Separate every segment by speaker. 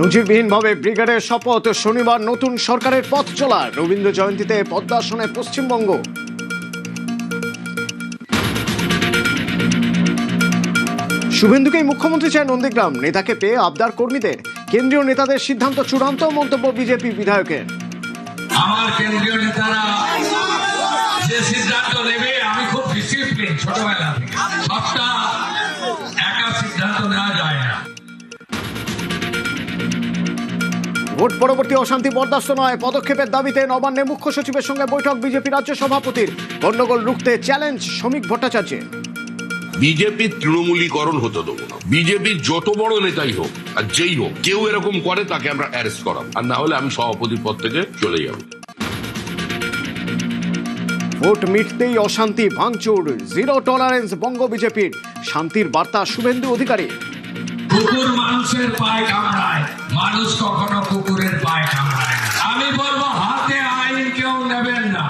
Speaker 1: নজিরবিহীনভাবে ব্রিগেডের শপথ, শনিবার নতুন সরকারের পথ চলা। রবীন্দ্র জয়ন্তীতে পদ্মাসনে পশ্চিমবঙ্গ। শুভেন্দুকেই মুখ্যমন্ত্রী চায় নন্দীগ্রাম, নেতাকে পেয়ে আবদার কর্মীদের। কেন্দ্রীয় নেতাদের সিদ্ধান্ত চূড়ান্ত, মন্তব্য বিজেপি বিধায়কের।
Speaker 2: আমার কেন্দ্রীয় নেতারা যে সিদ্ধান্ত নেবে, আমি খুব ডিসিপ্লিন ছোটবেলা থেকে, সবটা একা সিদ্ধান্ত নেওয়া যায় না।
Speaker 1: ভোট পরবর্তী অশান্তি বরদাস্ত নয়, পদক্ষেপের দাবিতে নবান্নে মুখ্য সচিবের সঙ্গে বৈঠক বিজেপি রাজ্য সভাপতির। গন্ডগোল রুখতে চ্যালেঞ্জ শ্রমিক ভট্টাচার্যের।
Speaker 3: বিজেপির তৃণমূলীকরণ হতে দেবো না। বিজেপির যত বড় নেতাই হোক আর যেই হোক, কেউ এরকম করে তাকে আমরা অ্যারেস্ট করাবো, আর না হলে আমি সভাপতির পদ থেকে চলে যাব।
Speaker 1: ভোট মিটতেই অশান্তি, ভাঙচুর, জিরো টলারেন্স বঙ্গ বিজেপির। শান্তির বার্তা শুভেন্দু অধিকারী।
Speaker 2: কুকুর মানুষের পায়ে কামড়ায়, মানুষ কখনো কুকুরের পায়ে কামড়ায় না। আমি বলবো, হাতে আইন কেউ নেবেন না।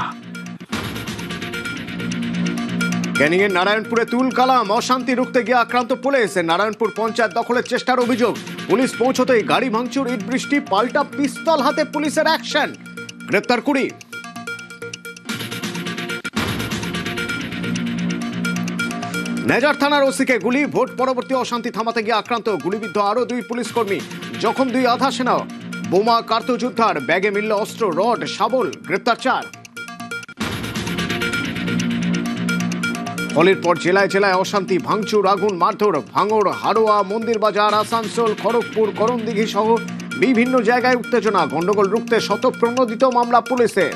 Speaker 1: ক্যানিংয়ের নারায়ণপুরে তুল কালাম, অশান্তি রুখতে গিয়ে আক্রান্ত পুলিশ। নারায়ণপুর পঞ্চায়েত দখলের চেষ্টার অভিযোগ। পুলিশ পৌঁছতেই গাড়ি ভাঙচুর, ইট বৃষ্টি, পাল্টা পিস্তল হাতে পুলিশের অ্যাকশন। গ্রেপ্তার 20। নেজার থানার ওসিকে গুলি, ভোট পরবর্তী অশান্তি থামাতে গিয়ে আক্রান্ত, গুলিবিদ্ধ আরো 2 পুলিশ কর্মী, জখম 2 আধা সেনা। বোমা, কার্তুজ উদ্ধার, ব্যাগে মিলল অস্ত্র, রড, শাবল। গ্রেপ্তার 4। ফলের পর জেলায় জেলায় অশান্তি, ভাঙচুর, আগুন, মারধর, ভাঙড়, হাড়োয়া, মন্দিরবাজার, আসানসোল, খড়গপুর, করণদিঘি সহ বিভিন্ন জায়গায় উত্তেজনা। গন্ডগোল রুখতে শতপ্রণোদিত মামলা পুলিশের।